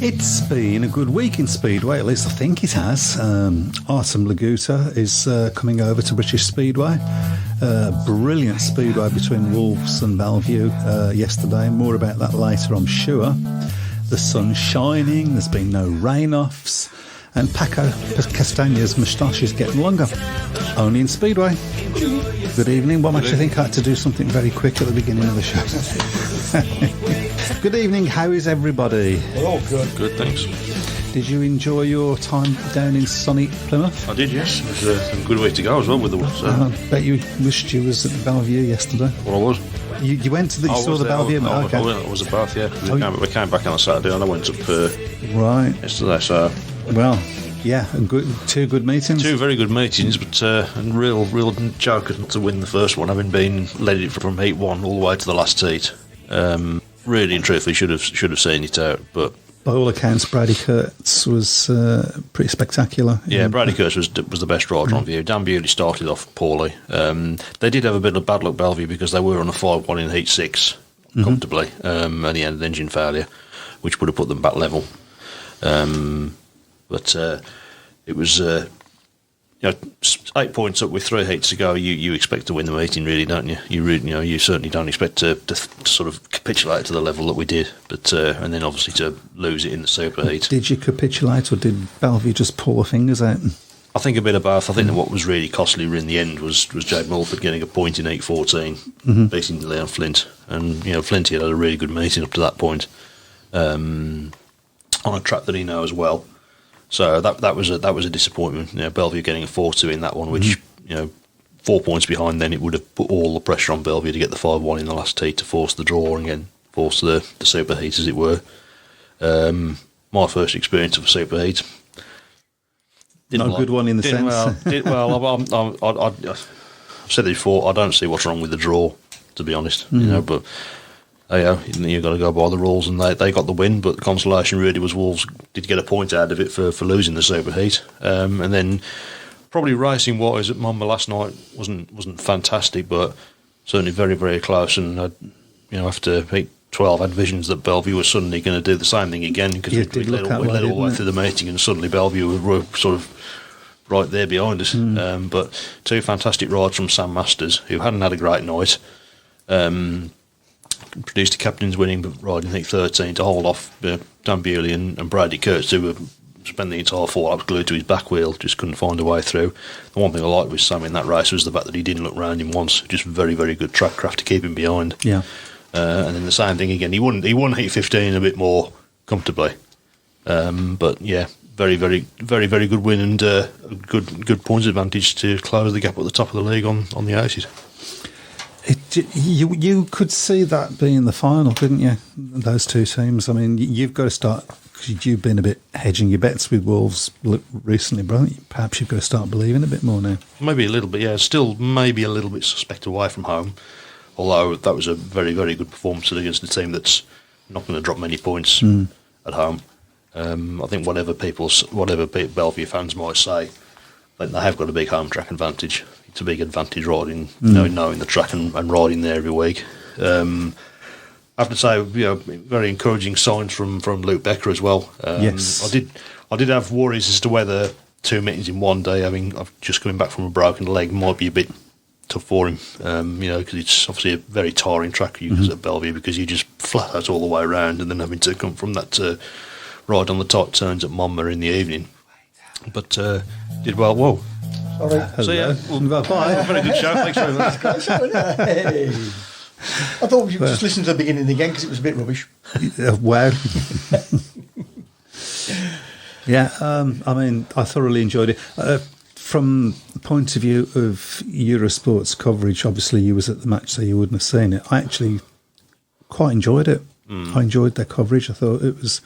It's been a good week in Speedway, at least I think it has. Artem Laguta is coming over to British Speedway. Brilliant speedway between Wolves and Bellevue yesterday. More about that later, I'm sure. The sun's shining, there's been no rain-offs, and Paco Castagna's moustache is getting longer. Only in Speedway. Good evening. What makes you think I had to do something very quick at the beginning of the show? Good evening. How is everybody? We're all good. Good, thanks. Did you enjoy your time down in sunny Plymouth? I did, yes. It was a good way to go as well with the Wolves. I bet you wished you was at Bellevue yesterday. Well, I was. You went to you saw the Bellevue? Okay. I was at Bath, yeah. We came back on a Saturday and I went up right yesterday, so... Well... Yeah, two good meetings. Two very good meetings, but a real joker to win the first one, having been led it from heat one all the way to the last heat. Really and truthfully should have seen it out, but by all accounts, Brady Kurtz was pretty spectacular. Yeah, Brady Kurtz was the best rider on view. Dan Bewley started off poorly. They did have a bit of bad luck, Bellevue, because they were on a 5-1 in heat 6 comfortably, and he had an engine failure, which would have put them back level. But it was 8 points up with 3 heats to go. You expect to win the meeting, really, don't you? You certainly don't expect to sort of capitulate to the level that we did. But and then obviously to lose it in the super heat. Did you capitulate, or did Bellevue just pull their fingers out? I think a bit of both. I think that what was really costly in the end was Jade Mulford getting a point in heat 14, beating Leon Flint, and Flint had a really good meeting up to that point on a track that he knows well. So that was a disappointment. Bellevue getting a 4-2 in that one, which 4 points behind. Then it would have put all the pressure on Bellevue to get the 5-1 in the last heat to force the draw and again force the super heat, as it were. My first experience of a super heat. Not a good one in the sense. I've said it before. I don't see what's wrong with the draw, to be honest. But. You've got to go by the rules, and they got the win, but the consolation really was Wolves did get a point out of it for losing the superheat. And then probably racing wise at Monmouth last night wasn't fantastic, but certainly very, very close. And after heat 12, I had visions that Bellevue was suddenly going to do the same thing again, because we led all the way through the meeting, and suddenly Bellevue were sort of right there behind us. But two fantastic rides from Sam Masters, who hadn't had a great night. Produced a captain's winning ride in heat 13 to hold off Dan Bewley and Brady Kurtz, who spent the entire 4 laps glued to his back wheel, just couldn't find a way through. The one thing I liked with Sam in that race was the fact that he didn't look round him once. Just very, very good track craft to keep him behind. Yeah. And then the same thing again. He won heat 15 a bit more comfortably. But yeah, very, very, very, very good win, and good points advantage to close the gap at the top of the league on the aces. You could see that being the final, couldn't you? Those two teams. I mean, you've got to start, because you've been a bit hedging your bets with Wolves recently, brother. Perhaps you've got to start believing a bit more now. Maybe a little bit, yeah. Still maybe a little bit suspect away from home, although that was a very, very good performance against a team that's not going to drop many points at home. I think whatever Bellevue fans might say, they have got a big home track advantage. It's a big advantage riding, knowing the track and riding there every week. I have to say, very encouraging signs from Luke Becker as well. Yes, I did have worries as to whether 2 meetings in one day, I've just coming back from a broken leg, might be a bit tough for him. Because it's obviously a very tiring track at Bellevue, because you just flat out all the way around, and then having to come from that ride on the tight turns at Monmouth in the evening. But did well. Whoa. Sorry. So yeah, bye. Very good show. Thanks very much. Hey. I thought we should just listen to the beginning again, because it was a bit rubbish. Wow. Yeah, I thoroughly enjoyed it. From the point of view of Eurosport's coverage, obviously you was at the match, so you wouldn't have seen it. I actually quite enjoyed it. I enjoyed their coverage. I thought it was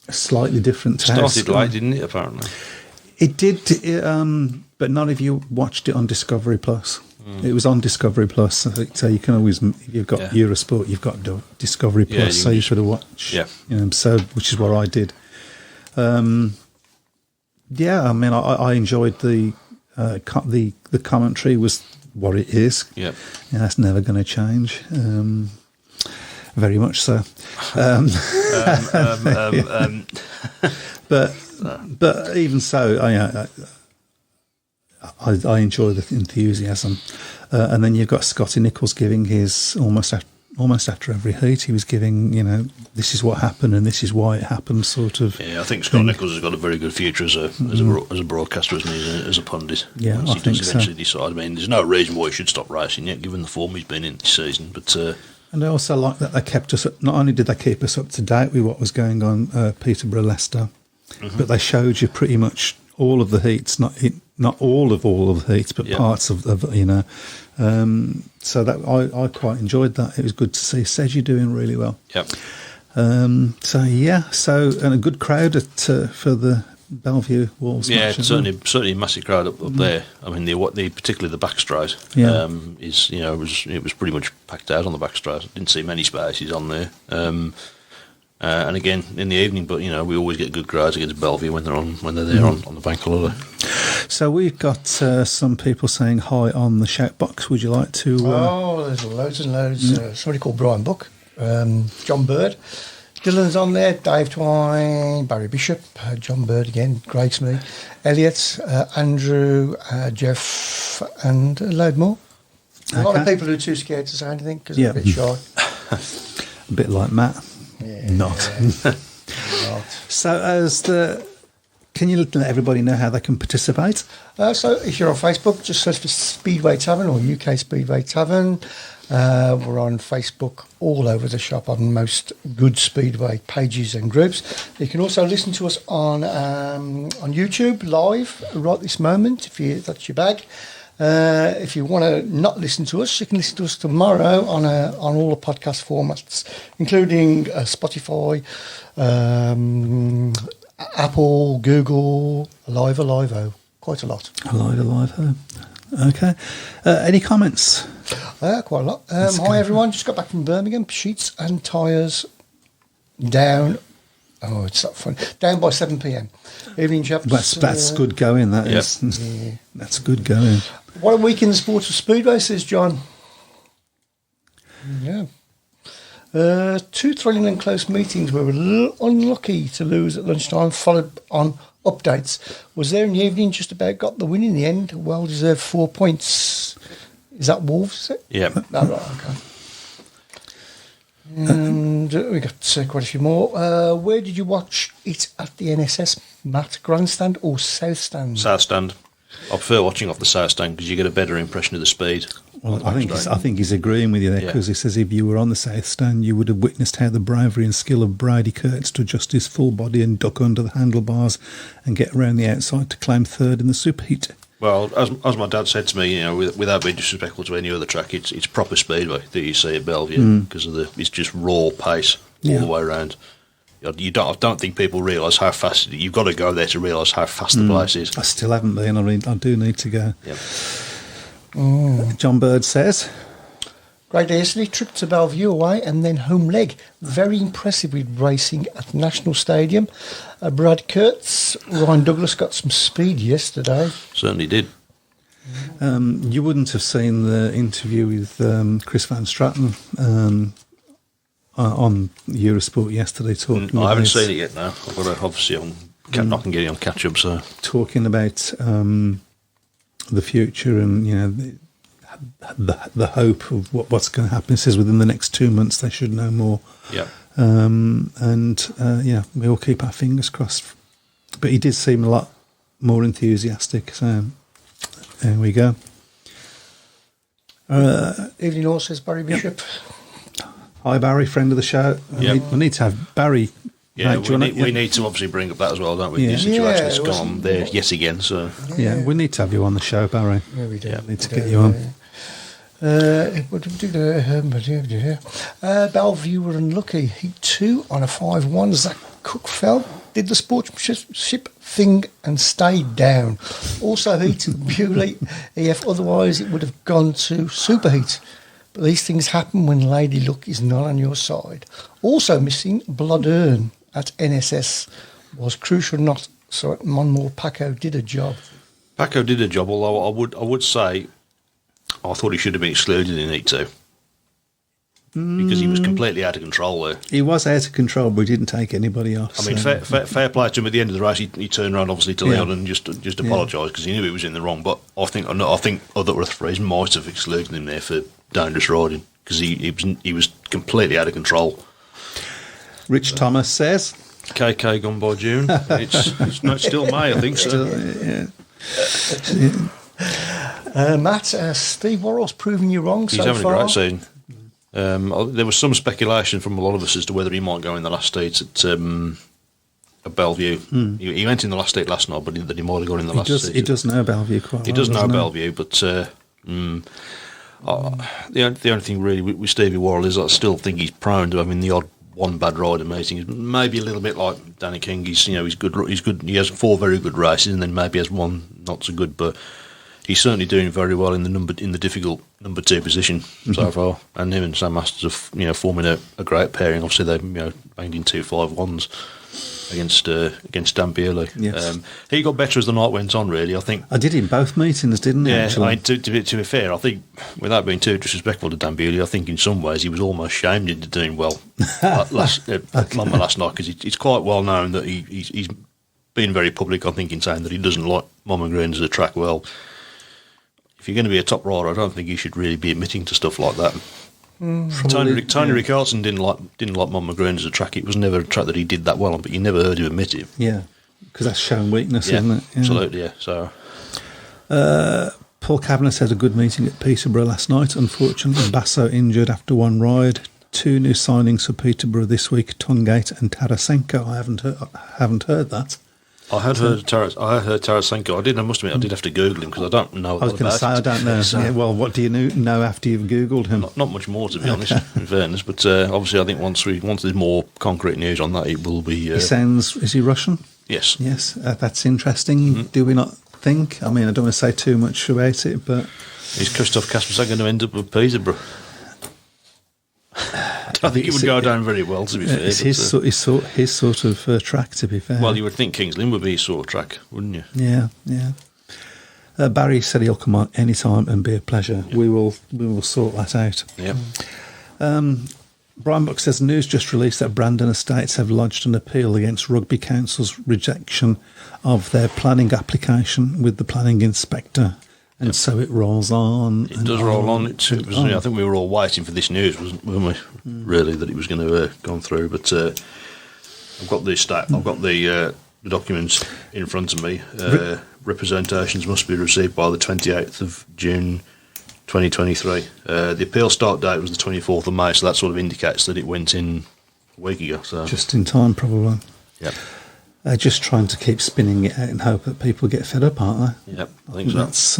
a slightly different task. Started late, didn't it, apparently? It did, but none of you watched it on Discovery Plus. It was on Discovery Plus, so you can always, if you've got Eurosport, you've got Discovery Plus, so you should have watched. Yeah. So which is what I did. I enjoyed the commentary was what it is. Yeah. That's never going to change. Very much so. But even so, I enjoy the enthusiasm. And then you've got Scotty Nichols giving his almost after every heat. He was giving, this is what happened and this is why it happened, sort of. Yeah, I think Scott Nichols has got a very good future as a broadcaster, isn't he? As a pundit. Yeah, Once I he think does so. eventually decide. I mean, there's no reason why he should stop racing yet, given the form he's been in this season. But and I also like that they kept us. Not only did they keep us up to date with what was going on Peterborough, Leicester, but they showed you pretty much all of the heats, not all of the heats, but parts of so that I quite enjoyed that. It was good to see Sedgy doing really well. Yep. And a good crowd for the Bellevue Wolves. Yeah, match, certainly a massive crowd up there. I mean, particularly the back straight it was pretty much packed out on the back straight. Didn't see many spaces on there. And again in the evening, but we always get good crowds against Bellevue when they're there on the bank holiday. So we've got some people saying hi on the shout box. Would you like to? There's loads and loads. Somebody called Brian Buck, John Bird, Dylan's on there, Dave Twine, Barry Bishop, John Bird again, Grace Me, Elliot, Andrew, Jeff, and a load more. A lot of people who are too scared to say anything because they're a bit shy. A bit like Matt. Yeah, Not. So can you let everybody know how they can participate? So if you're on Facebook, just search for Speedway Tavern or UK Speedway Tavern. We're on Facebook all over the shop on most good Speedway pages and groups. You can also listen to us on YouTube live right this moment if that's your bag. If you want to not listen to us, you can listen to us tomorrow on all the podcast formats, including Spotify, Apple, Google, Alive, quite a lot. Alive. Okay. Any comments? Quite a lot. Hi everyone, just got back from Birmingham. Sheets and tyres down. Oh, it's not fun. Down by 7 p.m. Evening, chaps. That's good going. That is. Yeah. That's good going. What a week in the sport of Speedway, says John. Yeah. 2 thrilling and close meetings. We were a little unlucky to lose at lunchtime, followed on updates. Was there in the evening, just about got the win in the end. Well deserved 4 points. Is that Wolves? Is it? Yeah. Oh, right, okay. And we got quite a few more. Where did you watch it at the NSS, Matt? Grandstand or South Stand? South Stand. I prefer watching off the South Stand because you get a better impression of the speed. Well, I think he's agreeing with you there because he says if you were on the South Stand, you would have witnessed how the bravery and skill of Brady Kurtz to adjust his full body and duck under the handlebars and get around the outside to claim third in the superheat. Well, as my dad said to me, without being disrespectful to any other track, it's proper Speedway that you see at Bellevue because it's just raw pace all the way around. I don't think people realise how fast. You've got to go there to realise how fast the place is. I still haven't been. I do need to go. Yep. John Bird says, great day yesterday, trip to Bellevue away and then home leg. Very impressive with racing at National Stadium. Brad Kurtz, Ryan Douglas got some speed yesterday. Certainly did. You wouldn't have seen the interview with Chris Van Straten on Eurosport yesterday talking I haven't seen it yet now. I've got to, obviously I'm not getting on catch up, so talking about the future and the hope of what's going to happen. It says within the next 2 months they should know more. Yeah. We all keep our fingers crossed. But he did seem a lot more enthusiastic. So there we go. Evening all, says Barry Bishop. Hi Barry, friend of the show. We need to have Barry. Yeah, right, we need to obviously bring up that as well, don't we? Yeah. The situation that's gone on there yet again. So we need to have you on the show, Barry. Yeah, we do. We need to get you on. Bellevue were unlucky. Heat 2 on a 5-1. Zach Cook fell, did the sportsmanship thing and stayed down. Also heat Bewley EF, otherwise it would have gone to superheat. But these things happen when Lady Luck is not on your side. Also missing Bloodurn at NSS was crucial not so at Monmore. Paco did a job. Paco did a job, although I would say I thought he should have been excluded in Heat 2. because he was completely out of control there. He was out of control, but he didn't take anybody off. I mean, fair play to him at the end of the race. He turned around, obviously, to Leon and just apologised because he knew he was in the wrong. But I think other referees might have excluded him there for dangerous riding because he was completely out of control. Rich Thomas says, KK gone by June. It's still May, I think. So. Matt, Steve Worrell's proving you wrong He's so having far. a great season. There was some speculation from a lot of us as to whether he might go in the last stage at Bellevue. He went in the last stage last night, but that he might have gone in the last stage. He does know Bellevue quite well. He does know Bellevue, but the only thing really with Stevie Worrell is I still think he's prone to having the odd one bad rider meeting. Maybe a little bit like Danny King. He's good. He has 4 very good races, and then maybe has one not so good, but. He's certainly doing very well in the difficult number 2 position so far, and him and Sam Masters are forming a great pairing. Obviously, they banged in 2 5-1s against Dan Bewley. Yes. He got better as the night went on. Really, I think. I did in both meetings, didn't he? Yeah, Actually? to be fair, I think without being too disrespectful to Dan Bewley, I think in some ways he was almost shamed into doing well last night because it's quite well known that he's been very public. I think in saying that he doesn't like Mama Green as a track well. If you're going to be a top rider, I don't think you should really be admitting to stuff like that. Tony Rickardsson didn't like Mama Green as a track. It was never a track that he did that well on, but you never heard him admit it. Yeah, because that's showing weakness, isn't it? Yeah. Absolutely, yeah. So, Paul Kavanagh had a good meeting at Peterborough last night. Unfortunately, Basso injured after one ride. 2 new signings for Peterborough this week: Tungate and Tarasenko. I haven't heard that. I had heard Tarasenko. I must admit, I did have to Google him because I don't know. I was going to say I don't know. So, well, what do you know after you've Googled him? Not much more, to be honest. In fairness, but obviously, I think once there's more concrete news on that, it will be. Is he Russian? Yes. Yes, that's interesting. Do we not think? I mean, I don't want to say too much about it, but is Christoph Kaspersen going to end up with Peterborough? I think it would go down very well, to be fair. It's his sort of track, to be fair. Well, you would think Kings Lynn would be his sort of track, wouldn't you? Yeah. Barry said he'll come on any time and be a pleasure. Yeah. We will sort that out. Yeah. Brian Buck says news just released that Brandon Estates have lodged an appeal against Rugby Council's rejection of their planning application with the planning inspector. And so it rolls on. It does roll on. I think we were all waiting for this news, weren't we? Really, that it was going to go through. But I've got the documents in front of me. Representations must be received by the 28th of June 2023. The appeal start date was the 24th of May, so that sort of indicates that it went in a week ago. So just in time, probably. Yeah. Just trying to keep spinning it out and hope that people get fed up, aren't they? Yep, I think so. That's.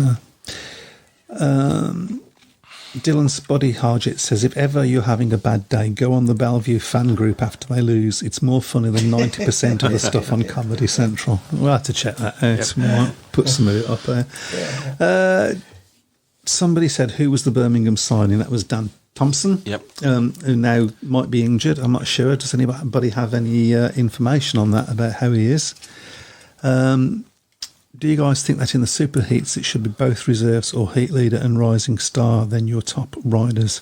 Dylan Spotty Hargett says, if ever you're having a bad day, go on the Bellevue fan group after they lose. It's more funny than 90% of the stuff on Comedy Central. We'll have to check that out. Yep. We'll put some of it up there. Somebody said, who was the Birmingham signing? That was Dan Thompson, who now might be injured. I'm not sure. Does anybody have any information on that, about how he is? Do you guys think that in the super heats it should be both reserves or heat leader and rising star, then your top riders?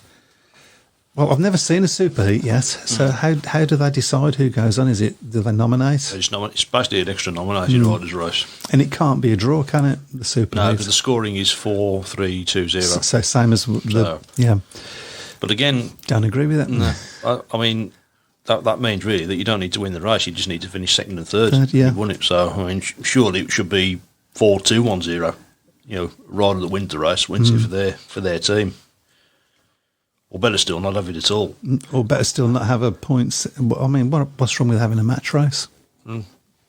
Well, I've never seen a super heat yet, so how do they decide who goes on? Do they nominate? It's basically an extra nominated riders race. And it can't be a draw, can it, the super heat? No, because the scoring is 4-3-2-0. So same as yeah. But again... Don't agree with that. No, I mean... That means really that you don't need to win the race, you just need to finish second and third. Yeah. You've won it. So, I mean, surely it should be 4-2-1-0. Rider that wins the race wins it for their team. Or better still, not have it at all. Or better still, not have a points. I mean, what's wrong with having a match race? Well,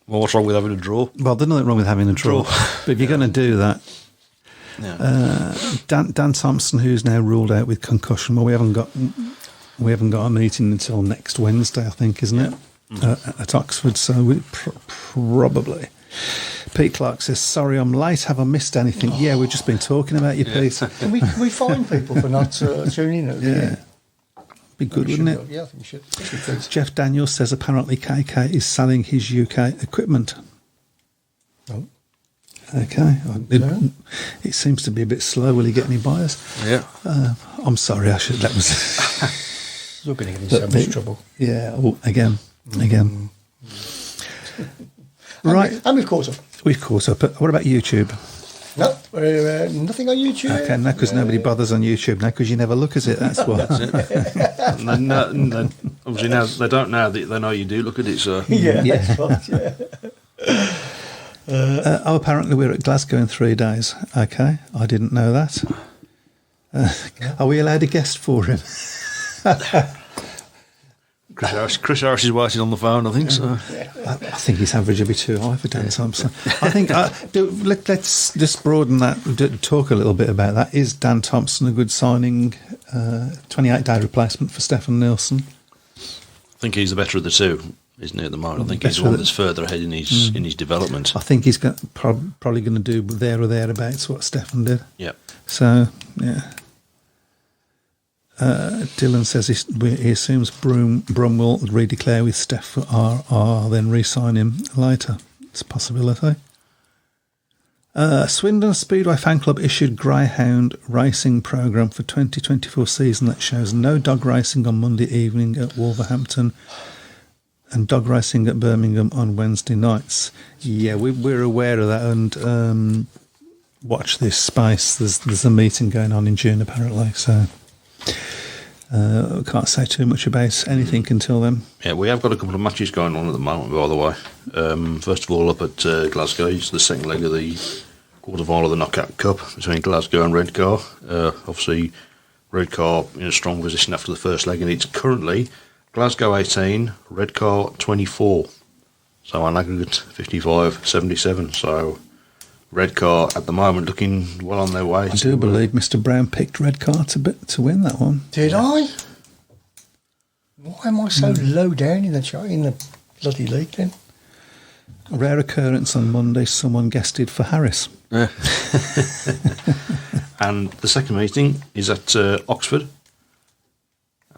what's wrong with having a draw? Well, there's nothing wrong with having a draw. But if you're going to do that... Yeah. Dan Thompson, who's now ruled out with concussion, well, we haven't got a meeting until next Wednesday, I think, isn't it? At Oxford, so we probably. Pete Clark says, sorry I'm late, have I missed anything? Yeah, we've just been talking about you, Pete. Can we fine people for not tuning in? Yeah. Be good, wouldn't it? Yeah, I think you should. Jeff Daniels says apparently KK is selling his UK equipment. Oh. Okay. It seems to be a bit slow. Will he get any buyers? Yeah. I'm sorry, that was... You're going to get in so much trouble. Yeah, again. Right. And we've caught up. We've caught up. What about YouTube? No, nothing on YouTube. Okay, no, because nobody bothers on YouTube now because you never look at it. That's why. No, obviously now they don't now. They know you do look at it. So Yeah, that's right, yeah. Apparently we're at Glasgow in 3 days. Okay, I didn't know that. Are we allowed a guest for him? Chris Harris is waiting on the phone, I think. So I think his average would be too high for Dan Thompson. I think let's just broaden that. Talk a little bit about that. Is Dan Thompson a good signing? 28-day replacement for Stefan Nilsson. I think he's the better of the two, isn't he? At the moment, I think he's the one that's further ahead in his development. I think he's probably going to do there or thereabouts what Stefan did. Yeah. So yeah. Dylan says he assumes Brum will redeclare with Steph for RR, then re-sign him later. It's a possibility. Swindon Speedway Fan Club issued Greyhound racing programme for 2024 season that shows no dog racing on Monday evening at Wolverhampton and dog racing at Birmingham on Wednesday nights. Yeah, we're aware of that, and watch this space. There's a meeting going on in June apparently, so... can't say too much about anything until then. Yeah, we have got a couple of matches going on at the moment, by the way. First of all, up at Glasgow, it's the second leg of the quarter-final of the Knockout Cup between Glasgow and Redcar. Obviously, Redcar in a strong position after the first leg, and it's currently Glasgow 18, Redcar 24. So on aggregate 55-77. So Redcar at the moment looking well on their way. I do believe Mr. Brown picked Redcar to win that one. Did I? Why am I so low down in the bloody league then? A rare occurrence on Monday, someone guested for Harris. Yeah. And the second meeting is at Oxford.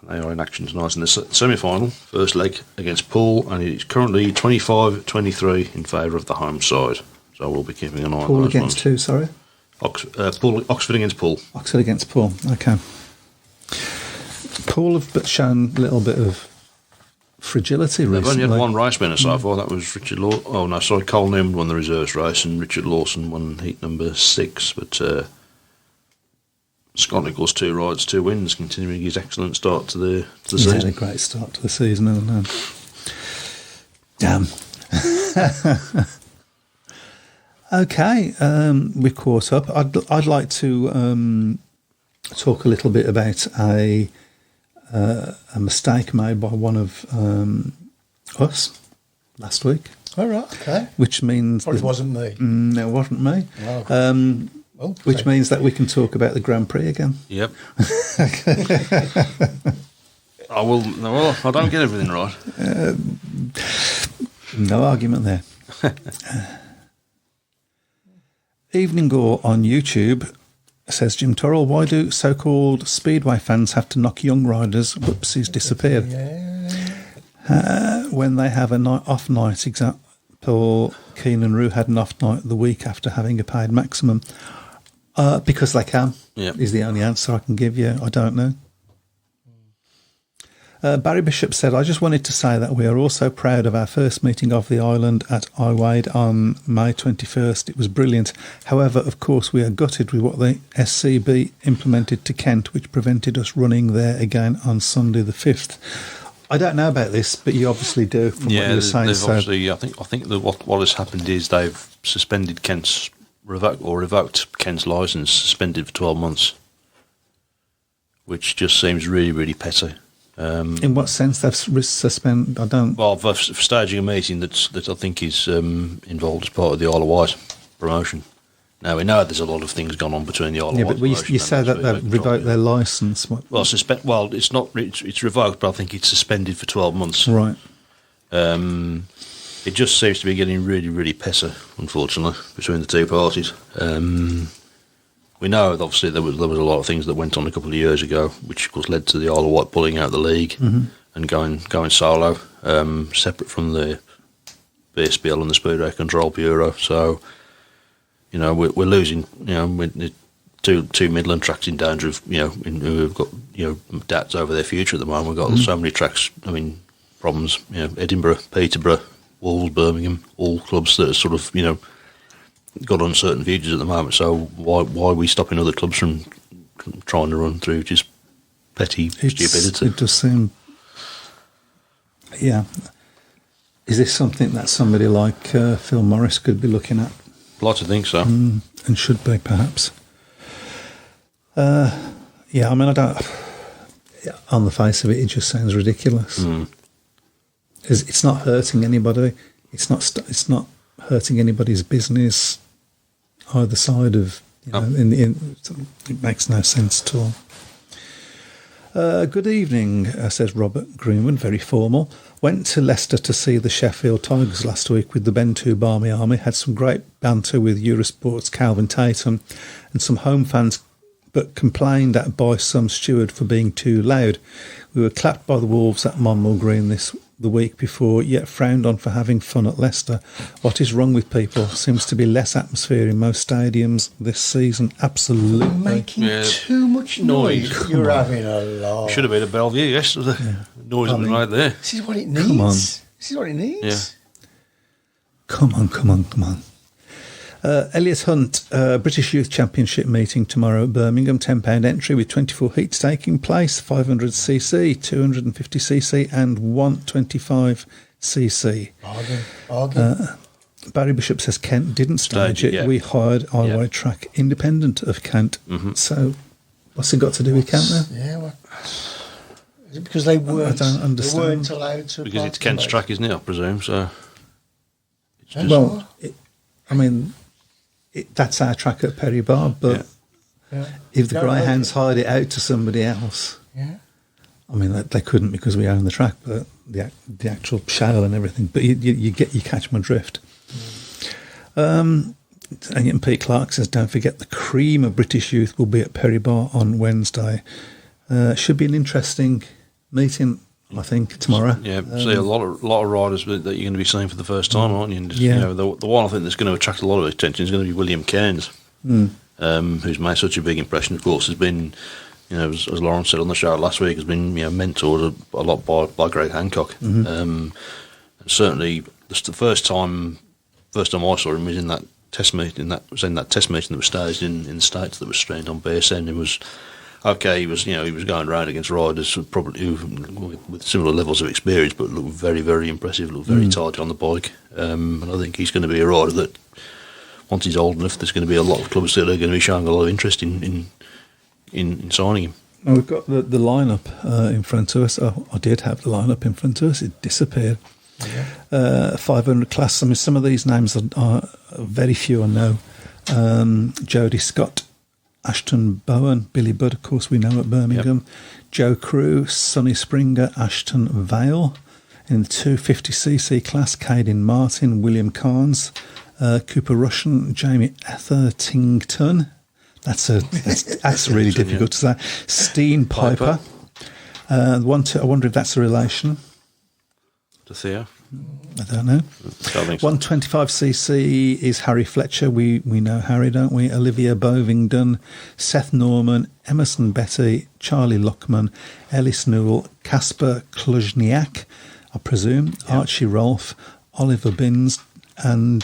And they are in action tonight in the semi-final, first leg against Poole, and it's currently 25-23 in favour of the home side. So we'll be keeping an eye on Poole those against ones. who, sorry? Oxford against Poole. Oxford against Poole, okay. Poole have shown a little bit of fragility recently. They've only had one race winner so far. That was Richard Lawson. Oh no, sorry, Cole Newman won the reserves race, and Richard Lawson won heat number 6. But Scott Nichols 2 rides, 2 wins, continuing his excellent start to the He's season. had a great start to the season, hasn't he? Damn. Okay, we caught up. I'd like to talk a little bit about a mistake made by one of us last week. All right, okay. Which means... Or it wasn't me. No, it wasn't me. Oh, okay. Which means that we can talk about the Grand Prix again. Yep. I will. Well, I don't get everything right. No argument there. Evening Gore on YouTube says, Jim Turrell, why do so-called Speedway fans have to knock young riders, whoopsies, disappear? When they have a off night, example, Keenan Rue had an off night the week after having a paid maximum. Because they can, is the only answer I can give you. I don't know. Barry Bishop said, I just wanted to say that we are also proud of our first meeting of the island at Iwade on May 21st. It was brilliant. However, of course, we are gutted with what the SCB implemented to Kent, which prevented us running there again on Sunday the 5th. I don't know about this, but you obviously do from what you were saying. Obviously, I think that what has happened is they've suspended Kent's revoked Kent's licence, suspended for 12 months, which just seems really, really petty. In what sense they've suspended? I don't. Well, for staging a meeting that I think is involved as part of the Isle of Wight promotion. Now we know there's a lot of things gone on between the Isle of Wight. But you say that they've revoked their licence. Well, it's not. It's revoked, but I think it's suspended for 12 months. Right. It just seems to be getting really, really pessy, unfortunately, between the two parties. We know that obviously there was a lot of things that went on a couple of years ago, which of course led to the Isle of Wight pulling out of the league and going solo, separate from the BSBL and the Speedway Control Bureau. So, we're losing. two Midland tracks in danger of, we've got, doubts over their future at the moment. We've got so many tracks, problems, Edinburgh, Peterborough, Wolves, Birmingham, all clubs that are sort of, got uncertain futures at the moment. So why are we stopping other clubs from trying to run through just petty stupidity? It does seem, yeah. Is this something that somebody like Phil Morris could be looking at? I'd like to think so. And should be, perhaps. Yeah, I mean, I don't... On the face of it, it just sounds ridiculous. It's not hurting anybody. It's not hurting anybody's business either side of... it makes no sense at all. Good evening, says Robert Greenwood, very formal. Went to Leicester to see the Sheffield Tigers last week with the Bentu Barmy Army. Had some great banter with Eurosport's Calvin Tatum and some home fans, but complained at by some steward for being too loud. We were clapped by the Wolves at Monmouth Green the week before, yet frowned on for having fun at Leicester. What is wrong with people? Seems to be less atmosphere in most stadiums this season. Absolutely. Making too much noise. You're having a laugh. Should have been at Bellevue yesterday. Noise was right there. This is what it needs. Come on. This is what it needs. Yeah. Come on. Elliot Hunt, British Youth Championship meeting tomorrow at Birmingham. £10 entry with 24 heats taking place, 500cc, 250cc and 125cc. Bargain. Barry Bishop says Kent didn't stage it. Yeah. We hired Iway Track independent of Kent. So what's it got to do with Kent then? Yeah, well, is it because they weren't, I don't understand. They weren't allowed to... Because it's Kent's track, isn't it, I presume? So, it's just, Well, that's our track at Perry Bar, but if the Greyhounds hired it out to somebody else, I mean, they couldn't because we own the track, but the actual shale and everything. But you catch my drift. And Pete Clark says, don't forget the cream of British youth will be at Perry Bar on Wednesday. Should be an interesting meeting, I think, tomorrow. Yeah, see a lot of riders that you're going to be seeing for the first time, aren't you? And just, the one I think that's going to attract a lot of attention is going to be William Cairns, who's made such a big impression. Of course, has been, as Lauren said on the show last week, has been mentored a lot by Greg Hancock. And certainly, the first time I saw him was in that test meeting. That was staged in the States that was streamed on BSN. It was. Okay, he was going around against riders probably with similar levels of experience, but looked very, very impressive. Looked very tight on the bike, and I think he's going to be a rider that once he's old enough, there's going to be a lot of clubs that are going to be showing a lot of interest in signing him. Now we've got the lineup in front of us. Oh, I did have the lineup in front of us. It disappeared. 500 class. I mean, some of these names are very few I know. Jody Scott, Ashton Bowen, Billy Budd, of course, we know at Birmingham. Joe Crew, Sonny Springer, Ashton Vale. In the 250cc class, Caden Martin, William Carnes, Cooper Russian, Jamie Etherington. That's really difficult to say. Steen Piper. I wonder if that's a relation. To Theo? I don't know. I think so. 125cc is Harry Fletcher. We know Harry, don't we? Olivia Bovingdon, Seth Norman, Emerson Betty, Charlie Lockman, Ellis Newell, Casper Kluzniak, I presume, Archie Rolfe, Oliver Binns, and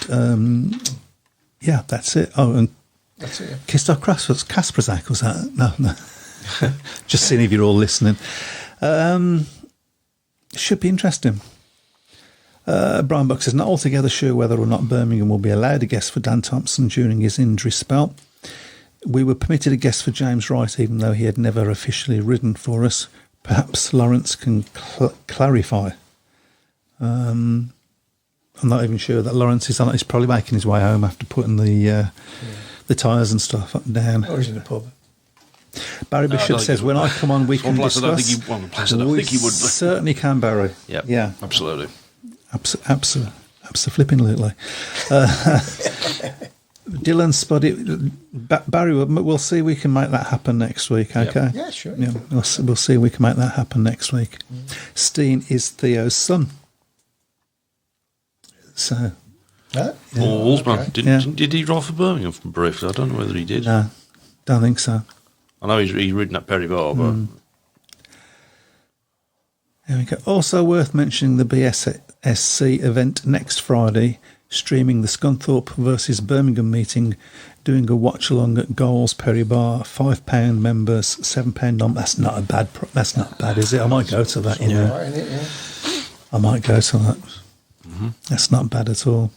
that's it. Oh, and That's it. Christoph Kasperzak, was that? No. Just seeing if you're all listening. Should be interesting. Brian Buck says, not altogether sure whether or not Birmingham will be allowed a guest for Dan Thompson during his injury spell. We were permitted a guest for James Wright, even though he had never officially ridden for us. Perhaps Lawrence can clarify. I'm not even sure that Lawrence is on. He's probably making his way home after putting the tyres and stuff up and down. Or he's in the pub. Barry Bishop says, when I come on, we can discuss. I don't think he would. Certainly can, Barry. Yeah, absolutely. Absolutely. Dylan Spuddy, Barry, we'll see if we can make that happen next week, okay? Yeah, sure. Yeah, we'll see if we can make that happen next week. Steen is Theo's son. So... Wolfsman. Did he drive for Birmingham briefly? I don't know whether he did. No, Don't think so. I know he's ridden at Perry Bar, but There we go. Also worth mentioning the BSSC event next Friday, streaming the Scunthorpe versus Birmingham meeting, doing a watch along at Goals Perry Bar, £5 members, £7 non. That's not bad, is it? I might go to that. I might go to that. Mm-hmm. That's not bad at all.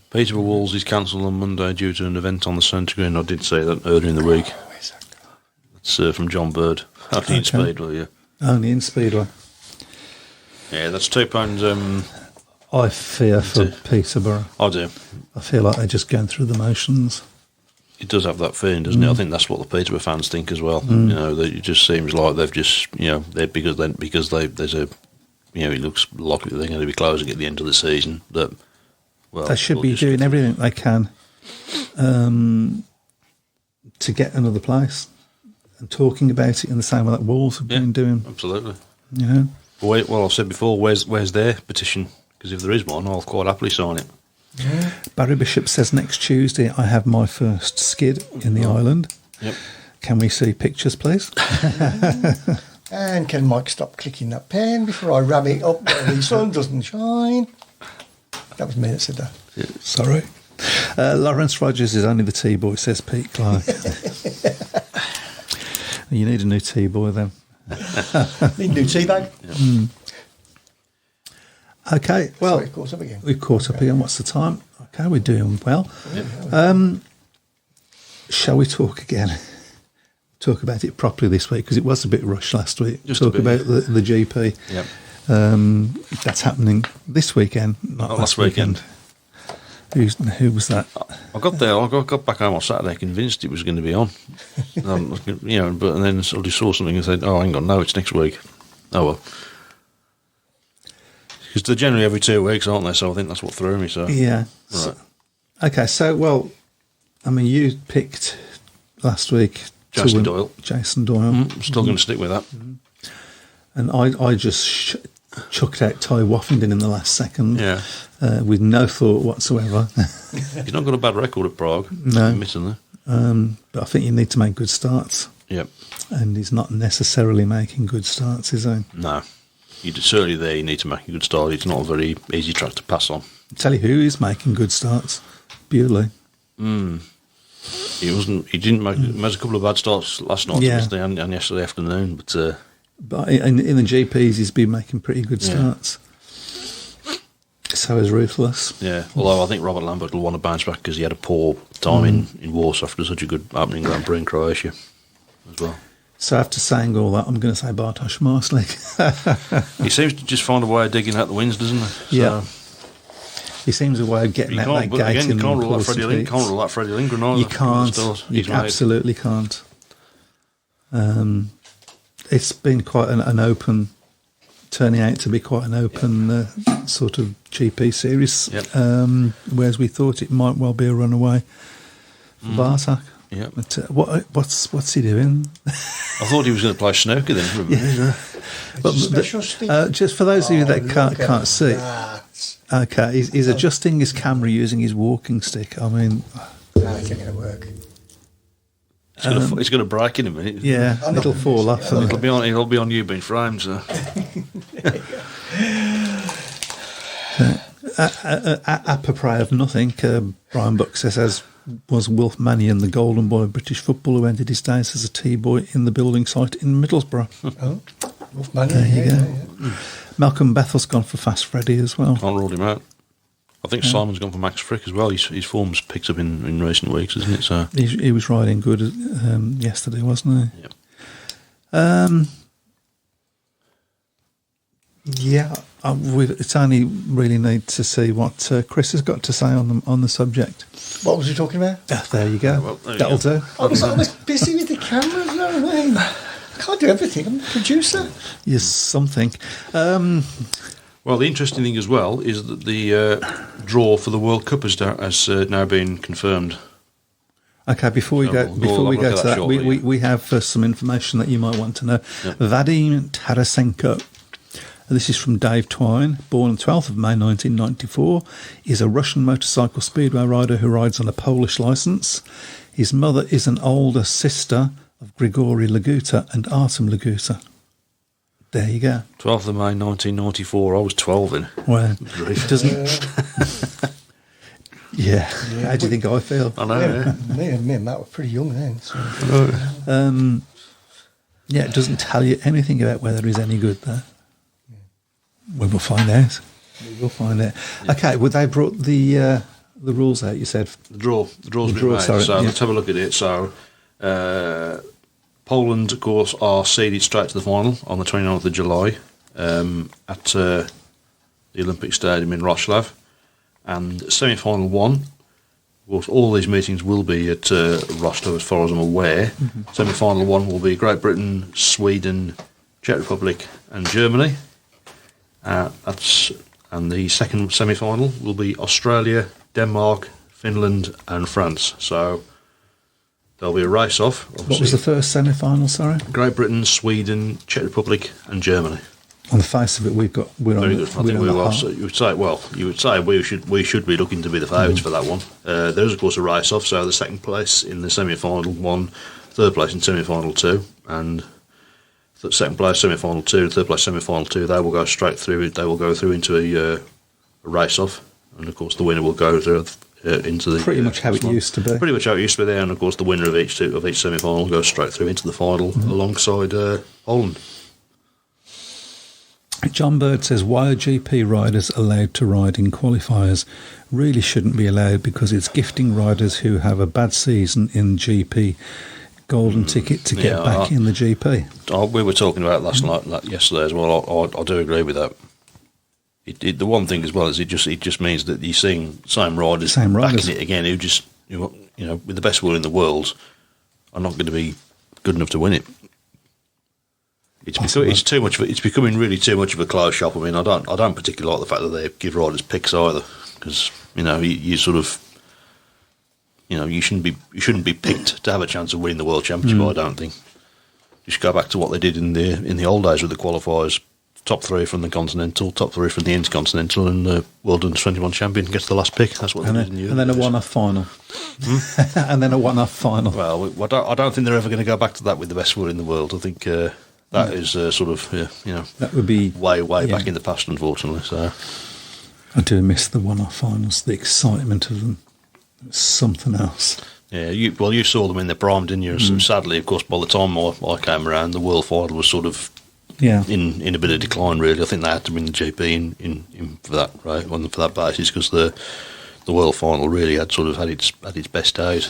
Peterborough Wolves is cancelled on Monday due to an event on the centre green. I did say that earlier in the week. It's from John Bird. Only in Speedway, yeah. Only in Speedway. Yeah, that's £2. I fear for Peterborough. I do. I feel like they're just going through the motions. It does have that feeling, doesn't it? I think that's what the Peterborough fans think as well. You know, that it just seems like they've just, because there's a, it looks likely they're going to be closing at the end of the season. That they should be doing everything they can to get another place and talking about it in the same way that Wolves have been doing. Absolutely. Yeah. Well, I've said before, where's their petition? Because if there is one, I'll quite happily sign it. Yeah. Barry Bishop says next Tuesday I have my first skid in the island. Yep. Can we see pictures, please? And can Mike stop clicking that pen before I ram it up where the sun doesn't shine? That was me that said that. Yeah. Sorry. Lawrence Rogers is only the T-boy, says Pete Clark. You need a new T-boy then. Need a new tea bag. Yeah. Okay, well, Sorry, caught up again. We've caught up again. What's the time? Okay, we're doing well. Shall we talk again? Talk about it properly this week, because it was a bit rushed last week. Just talk about the GP. Yep. That's happening this weekend, not last weekend. Who was that? I got there. I got back home on Saturday, convinced it was going to be on. But then I saw something and said, "Oh, hang on, no, it's next week." Oh well, because they're generally every 2 weeks, aren't they? So I think that's what threw me. So yeah, right. Okay, so you picked last week Jason Doyle. I'm still going to stick with that. And I just chucked out Ty Woffington in the last second. Yeah. With no thought whatsoever. He's not got a bad record at Prague. No. Admittedly. But I think you need to make good starts. Yep. And he's not necessarily making good starts, is he? No. Certainly there you need to make a good start. It's not a very easy track to pass on. I'll tell you who is making good starts. Bewley. He didn't make a couple of bad starts last night and yesterday afternoon, but in the GPs he's been making pretty good starts. So is Ruthless. Yeah, although I think Robert Lambert will want to bounce back because he had a poor time in Warsaw after such a good opening Grand Prix in Croatia as well. So after saying all that, I'm going to say Bartosz Marslik. He seems to just find a way of digging out the wins, doesn't he? So, yeah. He seems a way of getting out that gate. Again, you can't rule out Freddie Lindgren either. You can't. You absolutely can't. It's been quite an open, turning out to be quite an open sort of GP series. Yep. Whereas we thought it might well be a runaway for Bartak. Yeah. But what's he doing? I thought he was going to play snooker then. Yeah. But just for those of you that can't see, okay, he's adjusting his camera using his walking stick. I mean, it's not going to work. It's going to break in a minute. Yeah, it'll fall off. It'll be on you being framed. So. Apropos of nothing, Brian Buck says, was Wilf Mannion the golden boy of British football who ended his days as a T-boy in the building site in Middlesbrough? Oh, Wilf Mannion, there you go. Malcolm Bethel's gone for Fast Freddy as well. Can't rule him out. I think Simon's gone for Max Frick as well. His form's picked up in recent weeks, isn't it? So he was riding good yesterday, wasn't he? Yeah. Yeah, it's only really need to see what Chris has got to say on the subject. What was he talking about? There you go. Well, there you That'll go. do. I was busy with the cameras, you know what I mean? I can't do everything. I'm a producer. Yes, something. Well, the interesting thing as well is that the draw for the World Cup has now been confirmed. Okay, before we go to that, we have some information that you might want to know. Yep. Vadim Tarasenko This is from Dave Twine, born on the 12th of May 1994. Is a Russian motorcycle speedway rider who rides on a Polish licence. His mother is an older sister of Grigory Laguta and Artem Laguta. There you go. 12th of May 1994. I was 12 in. Well, it doesn't... Yeah. How do you think I feel? I know, yeah. Me and Matt were pretty young then. So. Yeah, it doesn't tell you anything about whether he's any good there. We will find out. We will find out. Yeah. Okay, well, they brought the rules out, you said. The draw's been made. Sorry, so let's have a look at it. So Poland, of course, are seeded straight to the final on the 29th of July at the Olympic Stadium in Wrocław. And semi-final one, of course, all these meetings will be at Wrocław as far as I'm aware. Mm-hmm. Semi-final one will be Great Britain, Sweden, Czech Republic and Germany. And the second semi-final will be Australia, Denmark, Finland and France. So there'll be a race-off. What was the first semi-final, sorry? Great Britain, Sweden, Czech Republic and Germany. On the face of it, we're very good. I think we will. So you would say we should be looking to be the favourites for that one. There is of course a race off. So the second place in the semi-final one, third place in semi-final two, and second place semi-final two, third place semi-final two. They will go straight through. They will go through into a race off, and of course the winner will go through into the pretty much how it used to be. Pretty much how it used to be there, and of course the winner of each semi-final goes straight through into the final alongside Poland. John Bird says, why are GP riders allowed to ride in qualifiers? Really shouldn't be allowed because it's gifting riders who have a bad season in GP golden ticket to get back in the GP. We were talking about yesterday as well. I do agree with that. The one thing as well is it just means that you're seeing same riders back in it again who just with the best will in the world are not going to be good enough to win it. It's too much. It's becoming really too much of a closed shop. I mean, I don't particularly like the fact that they give riders picks either, because you sort of you shouldn't be picked to have a chance of winning the world championship. I don't think. Just go back to what they did in the old days with the qualifiers: top three from the continental, top three from the intercontinental, and the world under 21 champion gets the last pick. That's what they did in the and then a one-off final. And then a one-off final. Well, I don't think they're ever going to go back to that with the best will in the world. I think. That is that would be way back in the past, unfortunately. So I do miss the one-off finals, the excitement of them. It's something else. Yeah, you saw them in their prime, didn't you? So sadly, of course, by the time I came around, the world final was sort of in a bit of decline. Really, I think they had to win the GP in for that for that basis, because the world final really had sort of had its best days.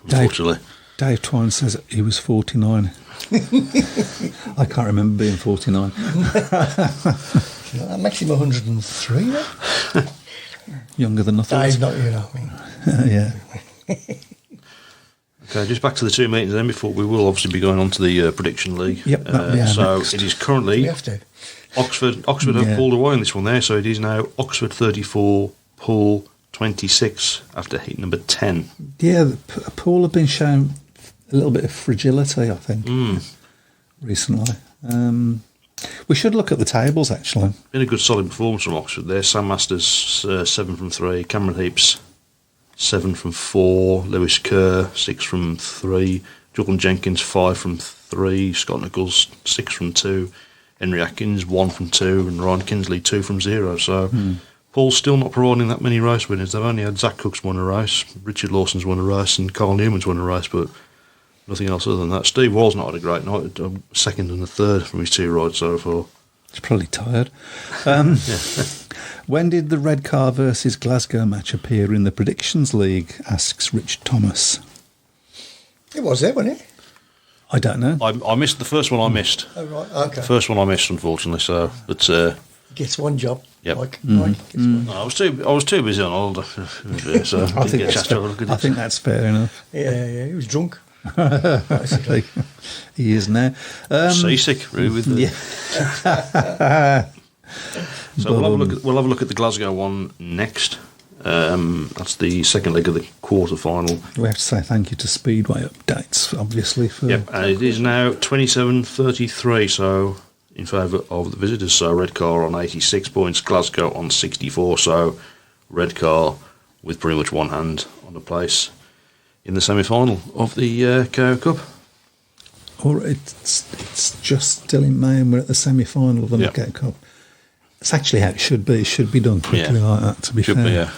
Unfortunately, Dave Twine says he was 49. I can't remember being 49. That makes him 103 then? Younger than nothing. He's not, I mean. Yeah. Okay, just back to the two meetings then, before we will obviously be going on to the Prediction League. Yep, so next. It is currently... We have to. Oxford have pulled away on this one there, so it is now Oxford 34, Poole 26 after heat number 10. Yeah, Poole have been shown a little bit of fragility, I think, recently. We should look at the tables, actually. Been a good solid performance from Oxford there. Sam Masters 7 from 3, Cameron Heaps 7 from 4, Lewis Kerr 6 from 3, Jordan Jenkins 5 from 3, Scott Nichols 6 from 2, Henry Atkins 1 from 2, and Ryan Kinsley 2 from 0. So Paul's still not providing that many race winners. They've only had Zach Cook's won a race, Richard Lawson's won a race, and Carl Newman's won a race, but nothing else other than that. Steve Wall's not had a great night, second and a third from his 2 rides so far. He's probably tired. When did the Red Car versus Glasgow match appear in the Predictions League, asks Rich Thomas. It was there, wasn't it? I don't know. I missed the first one. I missed. Oh, right, okay. The first one I missed, unfortunately. So, but gets one job. Yep. Mike gets one. No, I was too busy on holiday, so I didn't get a chance to have a look at it. I think that's fair enough. Yeah, he was drunk. He is now. Seasick, really. With the... So we'll have a look at the Glasgow one next. That's the second leg of the quarter final. We have to say thank you to Speedway Updates, obviously. And it is now 27:33. So in favour of the visitors. So Redcar on 86 points, Glasgow on 64. So Redcar with pretty much one hand on the place in the semi-final of the KO Cup. Or it's just still in May and we're at the semi-final of the Knockout Cup. It's actually how it should be. It should be done quickly like that, to be fair. Be, yeah.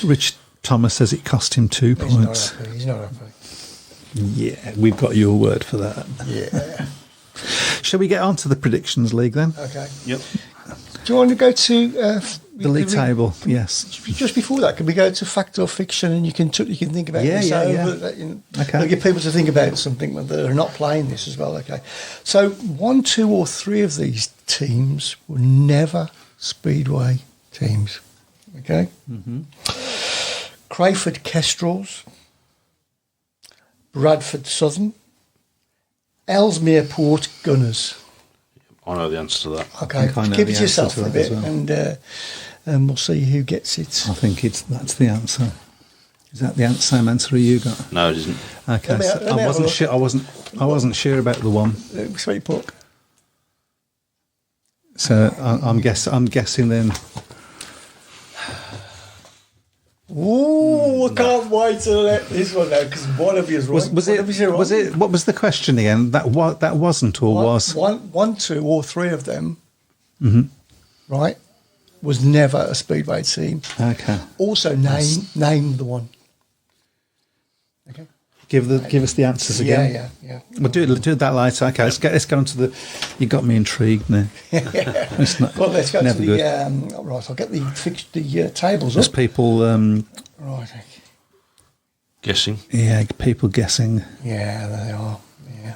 Rich Thomas says it cost him 2 points. He's not happy. Yeah, we've got your word for that. Yeah. Shall we get on to the Predictions League then? Okay. Yep. Do you want to go to the league table? Yes. Just before that, can we go to fact or fiction, and you can think about this over? Okay. Get people to think about something when they're not playing this as well. Okay. So 1, 2, or 3 of these teams were never Speedway teams. Okay. Mm-hmm. Crayford Kestrels, Bradford Southern, Ellesmere Port Gunners. I know the answer to that. Okay, keep it to yourself for a bit, and we'll see who gets it. I think that's the answer. Is that the same answer you got? No, it isn't. Okay, I wasn't sure. I wasn't sure about the one. Sweet put. So I'm guessing then. Ooh, I can't wait to let this one out because one of you is right. Was it? What was the question again? That wasn't or was? 1, 2, or 3 of them. Mm-hmm. Right, was never a Speedway team. Okay. Also, name the one. Okay. Give us the answers again. Yeah. We'll do that later. Okay, let's go on to the. You got me intrigued now. It's not, well, let's go to the. Right, I'll get the tables There's up. people. Right. Guessing. Yeah, people guessing. Yeah, they are. Yeah.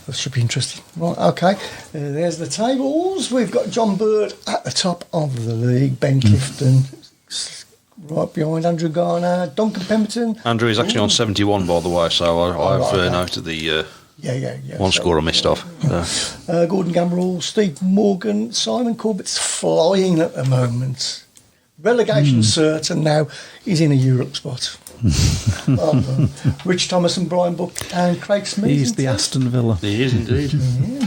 That should be interesting. Right, okay. There's the tables. We've got John Bird at the top of the league. Ben Clifton. Right behind Andrew Garner, Duncan Pemberton. Andrew is actually on 71, by the way, so I've noted the one score I missed off. Gordon Gambrell, Steve Morgan, Simon Corbett's flying at the moment. Relegation cert, and now he's in a Europe spot. Rich Thomas and Brian Buck and Craig Smith. He's the Aston Villa. He is indeed.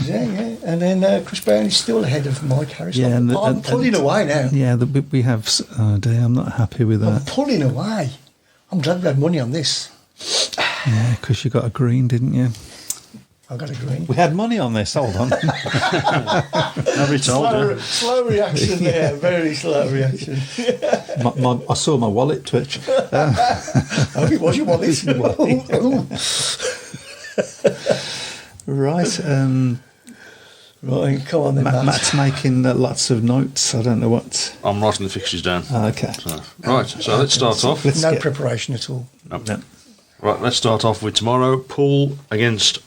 Yeah. And then Chris Brown is still ahead of Mike Harris. Yeah, I'm pulling away now. Yeah, we have. Oh dear, I'm not happy with that. I'm pulling away. I'm glad we had money on this. Yeah, because you got a green, didn't you? I got a green. We had money on this. Hold on. Slow reaction there. Very slow reaction. I saw my wallet twitch. Oh, it was your wallet. Right. Right, come on then, Matt's making lots of notes. I don't know what. I'm writing the fixtures down. Okay. So let's start off. No preparation at all. No. Right, let's start off with tomorrow. Poole against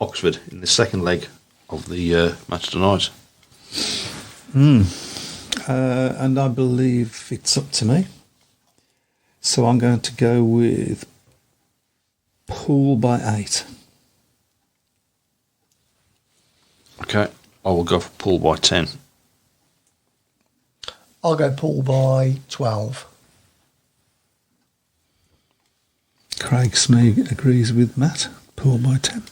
Oxford in the second leg of the match tonight. And I believe it's up to me. So I'm going to go with Poole by 8. Okay, I will go for Poole by 10. I'll go Poole by 12. Craig Smee agrees with Matt. Poole by 10.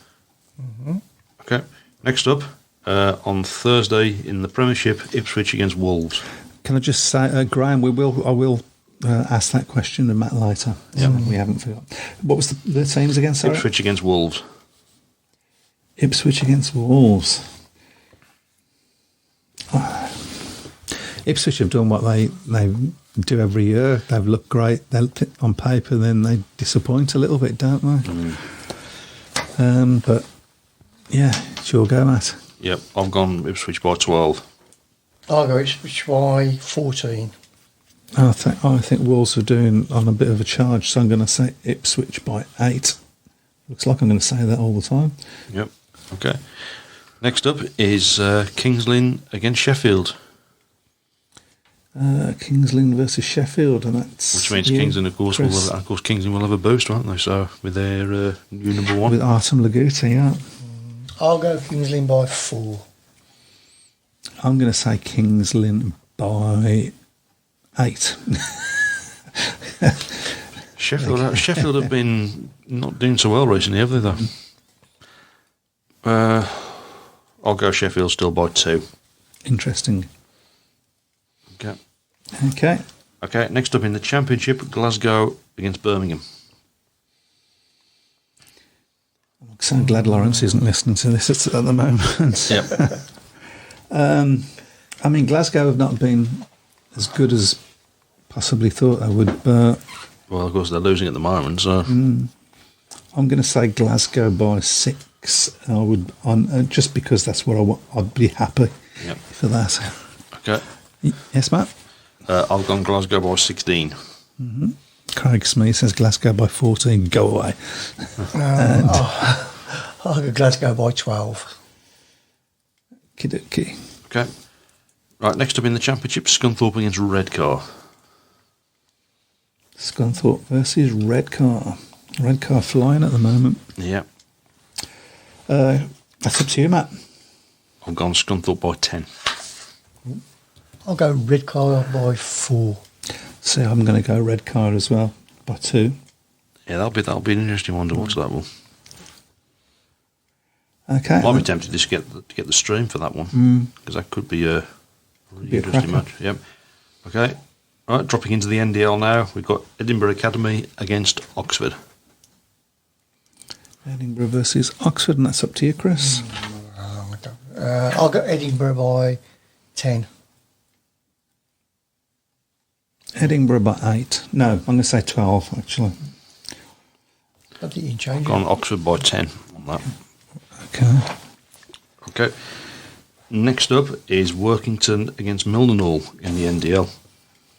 Mm-hmm. Okay, next up, on Thursday in the Premiership, Ipswich against Wolves. Can I just say, Graham, I will ask that question to Matt later. Yep. We haven't forgotten. What was the teams again, sorry? Ipswich against Wolves. Ipswich against Wolves. Ipswich have done what they do every year. They've looked great. They look on paper, then they disappoint a little bit, don't they? But yeah, it's your go, Matt. Yep, I've gone Ipswich by 12. I'll go Ipswich by 14. I think Wolves are doing on a bit of a charge, so I'm going to say Ipswich by 8. Looks like I'm going to say that all the time. Yep. Okay. Next up is Kings Lynn against Sheffield. Kings Lynn versus Sheffield, and that's which means Kings Lynn, of course, Kings Lynn will have a boost, won't they? So with their new number 1 with Artem Laguta, yeah. I'll go Kings Lynn by 4. I'm going to say Kings Lynn by 8. Sheffield have been not doing so well recently, have they? Though. I'll go Sheffield still by 2. Interesting. Okay. Okay. Okay, next up in the Championship, Glasgow against Birmingham. I'm so glad Lawrence isn't listening to this at the moment. Yep. I mean, Glasgow have not been as good as possibly thought they would, but Well, of course, they're losing at the moment, so... I'm going to say Glasgow by 6. I would, just because that's what I want. I'd be happy for that. Okay. Yes, Matt? I've gone Glasgow by 16. Craig Smith says Glasgow by 14. Go away. I'll go Glasgow by 12. Kidoki. Okay. Right, next up in the Championship, Scunthorpe against Redcar. Scunthorpe versus Redcar. Redcar flying at the moment. Yeah. That's up to you, Matt. I've gone Scunthorpe by 10. I'll go Redcar by 4. So I'm going to go Redcar as well by 2. Yeah, that'll be an interesting one to watch, that one. Okay. Might be tempted to get the stream for that one, because that could be a really interesting match. Yep. Okay. Right, dropping into the NDL now, we've got Edinburgh Academy against Oxford. Edinburgh versus Oxford, and that's up to you, Chris. I'll go Edinburgh by 10. Edinburgh by 8. No, I'm going to say 12, actually. I think you can change I've gone Oxford by 10 on that. Okay. Okay. Next up is Workington against Mildenhall in the NDL.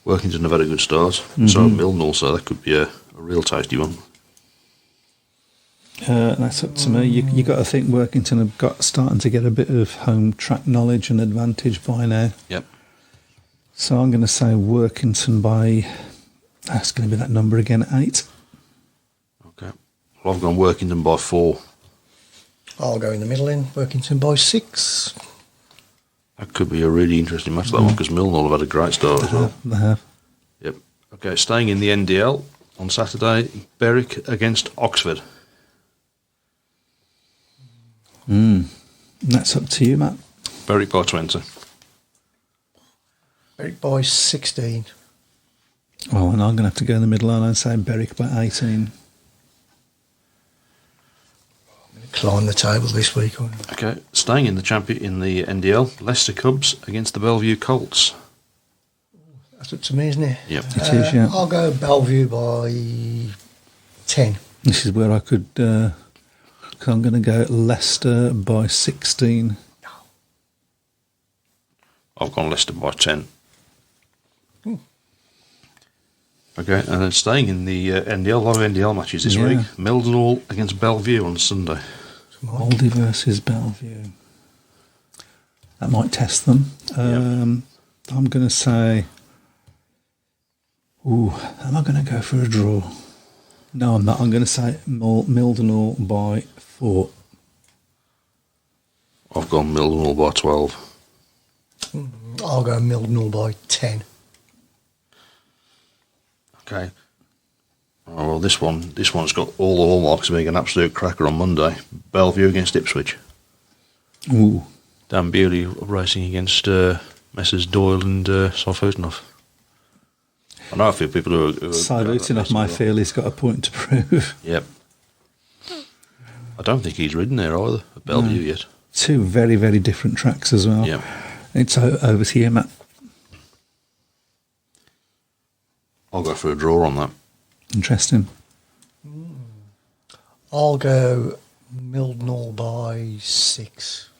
Workington have had a good start, so Mildenhall, so that could be a real tasty one. That's up to me. You got to think Workington have got starting to get a bit of home track knowledge and advantage by now. Yep. So I'm going to say Workington by. That's going to be that number again, 8. Okay. Well, I've gone Workington by 4. I'll go in the middle in Workington by 6. That could be a really interesting match, that one, because Mildenhall have had a great start as well. They have. Yep. Okay, staying in the NDL on Saturday, Berwick against Oxford. That's up to you, Matt. Berwick by 20. Berwick by 16. Oh, and I'm going to have to go in the middle and say Berwick by 18. Climb the table this week. Okay, staying in the NDL, Leicester Cubs against the Bellevue Colts. That's up to me, isn't it? Yep. It is, yeah. I'll go Bellevue by 10. This is where I could. Cause I'm going to go Leicester by 16. I've gone Leicester by 10. Okay, and then staying in the NDL, a lot of NDL matches this week. Mildenhall against Bellevue on Sunday. Aldi versus Bellevue. That might test them. I'm going to say... Ooh, am I going to go for a draw? No, I'm not. I'm going to say Mildenhall by 4. I've gone Mildenhall by 12. I'll go Mildenhall by 10. Okay. Oh, well, this one's got all the hallmarks of being an absolute cracker on Monday. Bellevue against Ipswich. Ooh. Dan Bewley racing against Messrs Doyle and Southampton. I know a few people who are Southampton, I feel he's got a point to prove. Yep. I don't think he's ridden there either, at Bellevue yet. 2 very, very different tracks as well. Yep. It's over to you, Matt. I'll go for a draw on that. Interesting. I'll go Mildenhall by 6.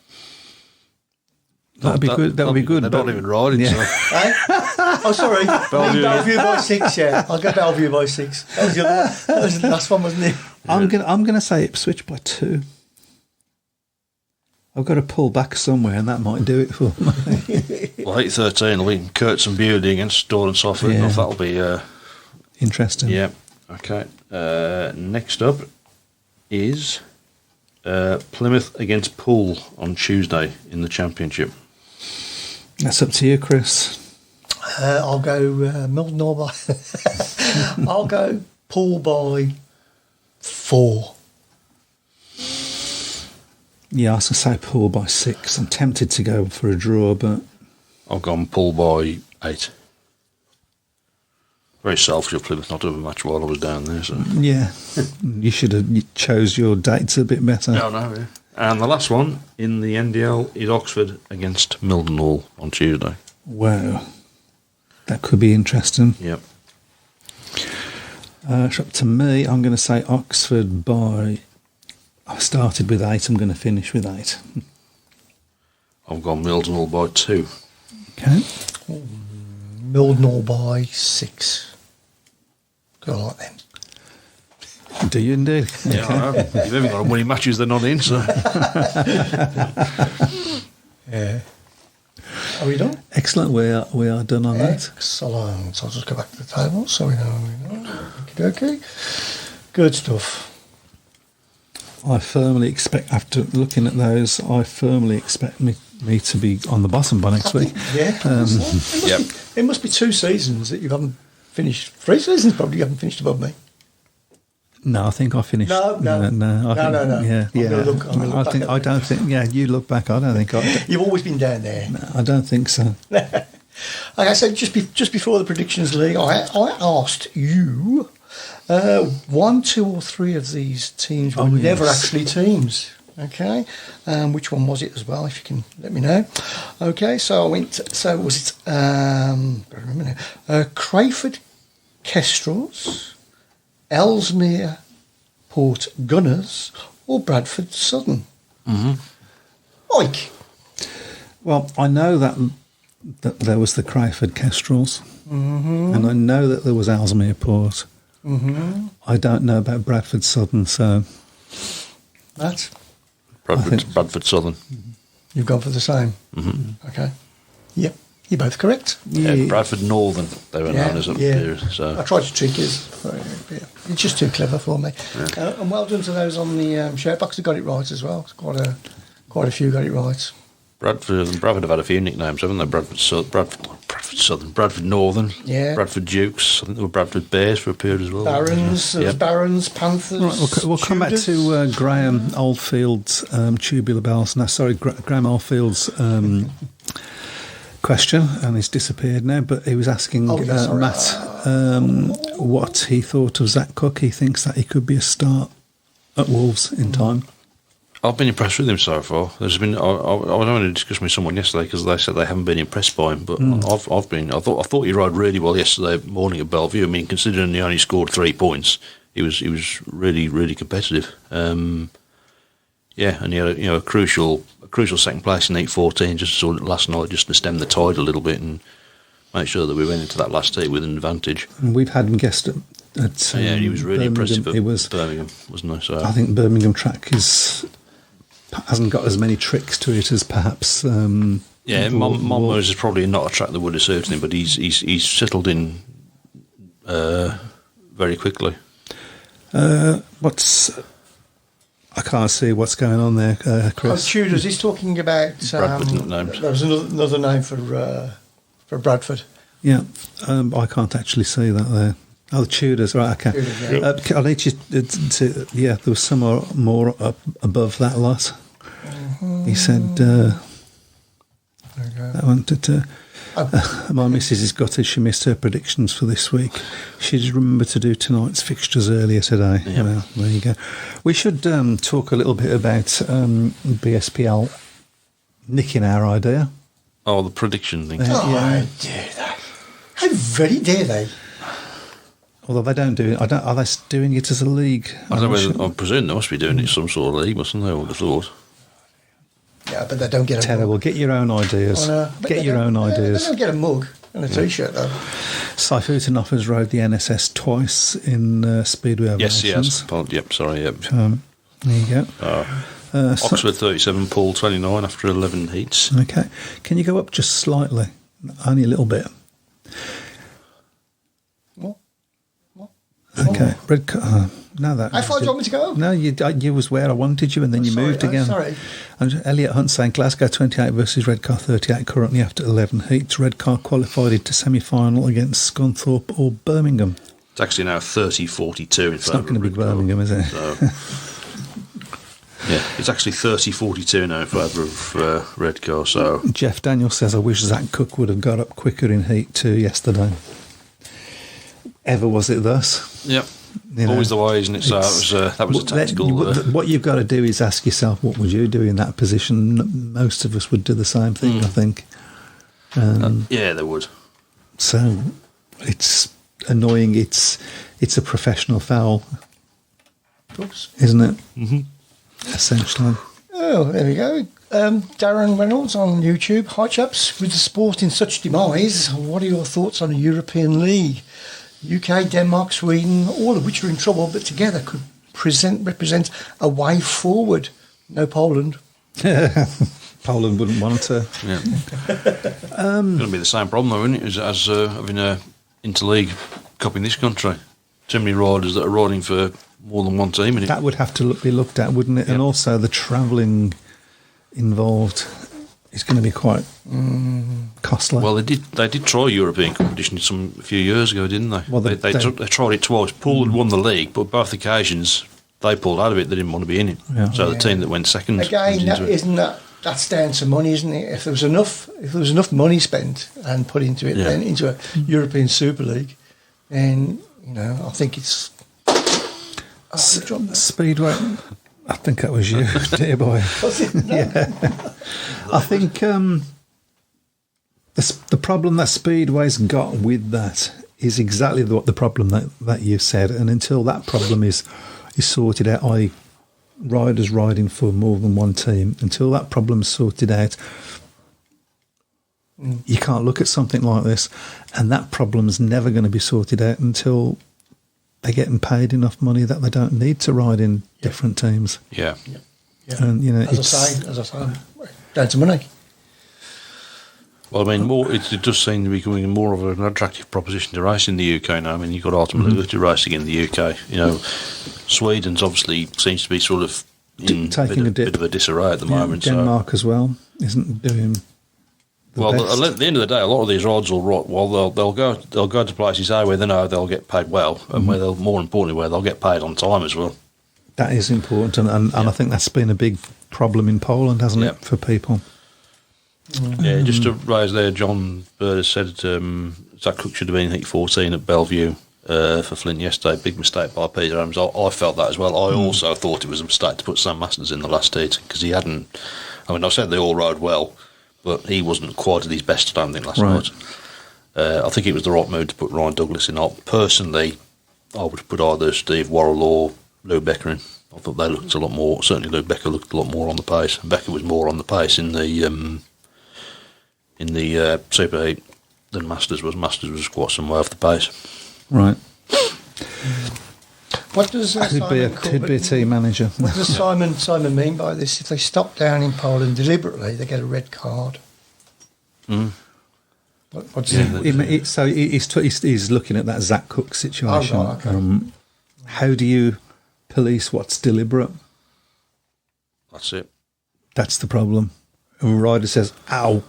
That'd be good. That would be good. They're not even riding, Yeah. so... Eh? Oh, sorry. Bellevue. By 6, yeah. I'll go Bellevue by 6. That was the last one, wasn't it? I'm gonna say Ipswich by 2. I've got to pull back somewhere, and that might do it for me. Well, 8:13 will be Kurtz and Bewley against Doyle and Southampton. Yeah. That'll be... Interesting. Yeah. Okay. Next up is Plymouth against Poole on Tuesday in the Championship. That's up to you, Chris. I'll go Mildenhall by... I'll go Poole by 4. Yeah, I was going to say Poole by 6. I'm tempted to go for a draw, but... I've gone Poole by 8. Very selfish of Plymouth not to have a match while I was down there. So. Yeah, you should have chose your dates a bit better. No, yeah. And the last one in the NDL is Oxford against Mildenhall on Tuesday. Wow. That could be interesting. Yep. It's up to me. I'm going to say Oxford by... I started with 8. I'm going to finish with 8. I've gone Mildenhall by 2. Okay. Mildenhall by 6. I like them. Do you indeed? Yeah, I know. You've even got winning matches they're not in, so... Yeah. Are we done? Excellent. We are done on that. Excellent. So I'll just go back to the table so we know. Okay. Good stuff. I firmly expect, after looking at those, I firmly expect me to be on the bottom by next week. Yeah. It must be 2 seasons that you haven't finished. 3 seasons probably you haven't finished above me. No, I think I finished. No. Yeah, I don't think. Yeah, you look back. I don't think. You've always been down there. No, I don't think so. Like I said, just before the Predictions League, I asked you 1, 2, or 3 of these teams were never actually teams. Okay, which one was it as well? If you can let me know. Okay, so I went. So was it Crayford Kestrels, Ellesmere Port Gunners, or Bradford Southern? Mm-hmm. Mike. Well, I know that there was the Crayford Kestrels, and I know that there was Ellesmere Port. Mm-hmm. I don't know about Bradford Southern, so That's Bradford Southern. You've gone for the same. Mm-hmm. Okay. Yep. You're both correct. Yeah, Bradford Northern, they were known as up here. So. I tried to trick you. It's just too clever for me. Yeah. And well done to those on the shout box who got it right as well. Quite a few got it right. Bradford have had a few nicknames, haven't they? Bradford Southern, Bradford Northern, Bradford Dukes. I think there were Bradford Bears for a period as well. Barons, Barons, Panthers. Right, we'll come back to Graham Oldfield's tubular bells. No, sorry, Graham Oldfield's question, and he's disappeared now. But he was asking Matt what he thought of Zach Cook. He thinks that he could be a start at Wolves in time. I've been impressed with him so far. There's been I was having a discussion with someone yesterday because they said they haven't been impressed by him, but I've been. I thought he rode really well yesterday morning at Bellevue. I mean, considering he only scored 3 points, he was really competitive. And he had a crucial second place in 8-14 just last night, just to stem the tide a little bit and make sure that we went into that last heat with an advantage. And we've had him guessed at he was really Birmingham. impressive at Birmingham, wasn't he? So I think Birmingham track hasn't got as many tricks to it as perhaps. Monmouth is probably not a track that would have suited him, but he's settled in very quickly. I can't see what's going on there, Chris. Tudors. He's talking about. Bradford's not named. There was another name for Bradford. Yeah, I can't actually see that there. Oh, the Tudors, right, okay. Tudors, yeah. I need you to there was some more up above that lot. Mm-hmm. He said, that one, my missus has got it, she missed her predictions for this week. She just remembered to do tonight's fixtures earlier today. Yep. Well, there you go. We should talk a little bit about BSPL nicking our idea. Oh, the prediction thing. How dare they? How very dare they? Although they don't do it, are they doing it as a league? I presume they must be doing it some sort of league, mustn't they? I would have thought. Yeah, but they don't get a terrible. mug. Get your own ideas. Get your own ideas. They don't get a mug and a T-shirt, though. Saifutin rode the NSS twice in Speedway Ovations. Yes. Yep, sorry, yep. There you go. Oxford 37, Poole 29 after 11 heats. Okay. Can you go up just slightly? Only a little bit. Okay, red car. No, that. I thought you want me to go. No, you was where I wanted you, and then you moved again. Sorry. And Elliot Hunt saying Glasgow 28 versus Red Car 38 currently after 11 heats. Red Car qualified into semi-final against Scunthorpe or Birmingham. It's actually now 30-42 in It's not going to be Birmingham, is it? So. Yeah, it's actually 30-42 now in favour of Redcar. So Jeff Daniels says, I wish Zach Cook would have got up quicker in Heat 2 yesterday. Ever was it thus? Yep. You know, always the way, isn't it? So that was a tactical. What you've got to do is ask yourself, what would you do in that position? Most of us would do the same thing, I think. Yeah, they would. So it's annoying. It's a professional foul, Of course. isn't it? Mm-hmm. Essentially. Oh, there we go. Darren Reynolds on YouTube. Hi, chaps. With the sport in such demise, what are your thoughts on a European League? UK, Denmark, Sweden, all of which are in trouble, but together could represent a way forward. No Poland. Poland wouldn't want to. Yeah. It's going to be the same problem, though, isn't it, as having a interleague cup in this country. Too many riders that are riding for more than one team. That would have to be looked at, wouldn't it? Yep. And also the travelling involved is going to be quite costly. Well, they did try European competition a few years ago, didn't they? Well, they tried it twice. Poole had won the league, but both occasions they pulled out of it. They didn't want to be in it. Yeah. So the team that went second again, that's down to money, isn't it? If there was enough money spent and put into it, then into a European Super League, then I think it's Speedway. I think that was you, dear boy. Was it? No. Yeah. I think the problem that Speedway's got with that is exactly the problem that you said, and until that problem is sorted out, i.e. riders riding for more than one team, until that problem's sorted out, you can't look at something like this, and that problem's never going to be sorted out until they're getting paid enough money that they don't need to ride in different teams. Yeah. And as I say, down to money. Well, I mean, it does seem to be becoming more of an attractive proposition to race in the UK now. I mean, you've got ultimately to racing in the UK. Sweden's obviously seems to be sort of taking a bit of a disarray at the moment. Denmark as well isn't doing. Best. At the end of the day, a lot of these rides will rot. Well, they'll go to places where they know they'll get paid well, and where they'll, more importantly, where they'll get paid on time as well. That is important, and I think that's been a big problem in Poland, hasn't it, for people? Yeah, just to raise there, John Bird has said Zach Cook should have been, I think, 14 at Bellevue for Flint yesterday. Big mistake by Peter Adams. I felt that as well. I also thought it was a mistake to put Sam Masters in the last heat because he hadn't. I mean, I said they all rode well, but he wasn't quite at his best, I don't think, last night. I think it was the right move to put Ryan Douglas in. Personally, I would have put either Steve Worrell or Lou Becker in. I thought they looked a lot more. Certainly, Lou Becker looked a lot more on the pace. Becker was more on the pace in the Super Heat than Masters was. Masters was quite some way off the pace. Right. What does he'd be a team manager. What does Simon mean by this? If they stop down in Poland deliberately, they get a red card. What does it? So he's looking at that Zach Cook situation. Oh, right, okay. How do you police what's deliberate? That's it. That's the problem. A rider says, "Ow."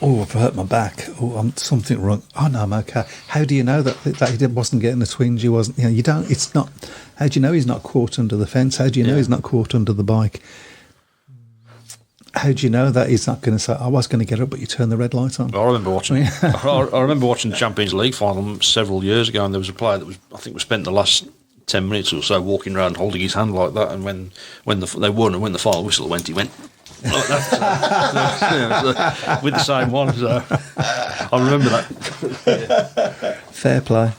Oh, I've hurt my back. Oh, I'm something wrong. Oh no, I'm okay. How do you know that he wasn't getting a twinge? He wasn't. You don't. It's not. How do you know he's not caught under the fence? How do you know he's not caught under the bike? How do you know that he's not going to say, "I was going to get up, but you turned the red light on"? I remember watching. I remember watching the Champions League final several years ago, and there was a player that was spent the last 10 minutes or so walking around holding his hand like that, and when they won and when the final whistle went, he went. Like that. With the same one, so I remember that. Fair play,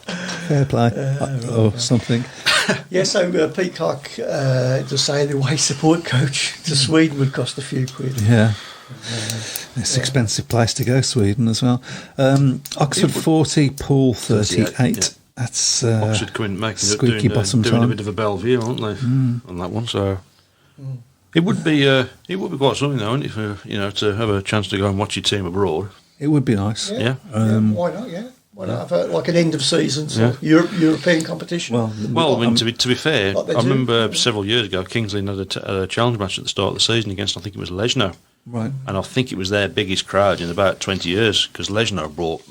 or something. Yeah, so Pete Clark just saying the away support coach to Sweden would cost a few quid. Yeah, it's an expensive place to go, Sweden as well. Oxford 40, Poole 38. That's Oxford coming doing a bit of a Bellevue, aren't they, on that one? So. It would be quite something, though, isn't it, to have a chance to go and watch your team abroad. It would be nice. Yeah. Why not? Yeah, why not have like an end of season European competition? Well, I mean, to be fair, I remember several years ago, Kingsley had a challenge match at the start of the season against, I think it was Lejno. Right. And I think it was their biggest crowd in about 20 years because Lejno brought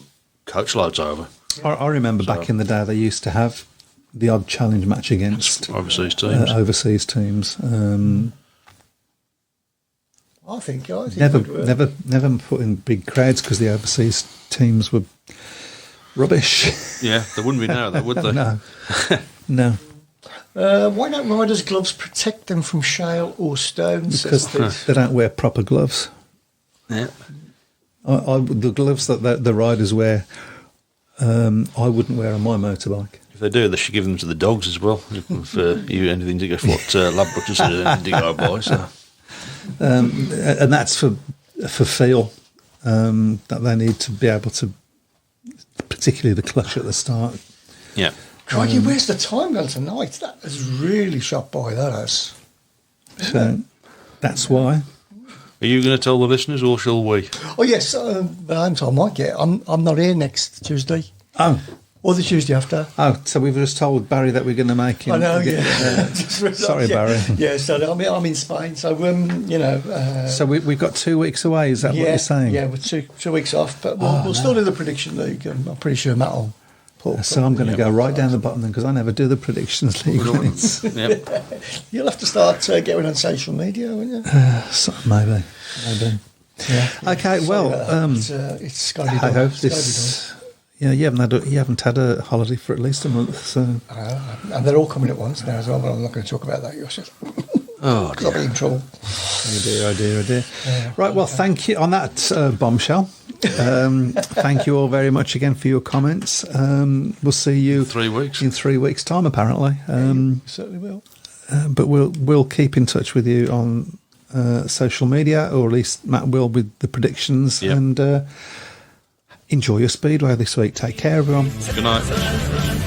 coach loads over. I remember back in the day they used to have the odd challenge match against Overseas teams. overseas teams. I think Never put in big crowds because the overseas teams were rubbish. Yeah, they wouldn't be now, though, would they? No. Why don't riders' gloves protect them from shale or stones? Because they don't wear proper gloves. Yeah. The gloves that the riders wear, I wouldn't wear on my motorbike. If they do, they should give them to the dogs as well. If you anything to go for what Ladbrokes and anything to go by. So. And that's for feel that they need to be able to, particularly the clutch at the start. Yeah. Crikey, where's the time gone tonight? That has really shot by, that has. So that's why. Are you going to tell the listeners, or shall we? Oh yes, I'm told Mike. Yeah, I'm not here next Tuesday. Oh, or the Tuesday after. Oh, so we've just told Barry that we're going to make him. I know. Yeah. Sorry, Barry. Yeah, so I'm in Spain. So so we've got 2 weeks away. Is that what you're saying? Yeah, we're 2 weeks off, but we'll still do the prediction league. And I'm pretty sure Matt will. So I'm going to go right down the bottom then because I never do the predictions league. Yep. You'll have to start getting on social media, won't you? Maybe. Yeah. Okay. Well, it's got to be I done. hope this. Yeah, you haven't had a holiday for at least a month. So and they're all coming at once now as well. But I'm not going to talk about that. Oh, I'll be in trouble. Oh dear. Right. Well, thank you on that bombshell. Thank you all very much again for your comments. We'll see you 3 weeks. in 3 weeks' time, apparently. Certainly will. But we'll keep in touch with you on social media, or at least Matt will, with the predictions. Yep. And enjoy your Speedway this week. Take care, everyone. Good night.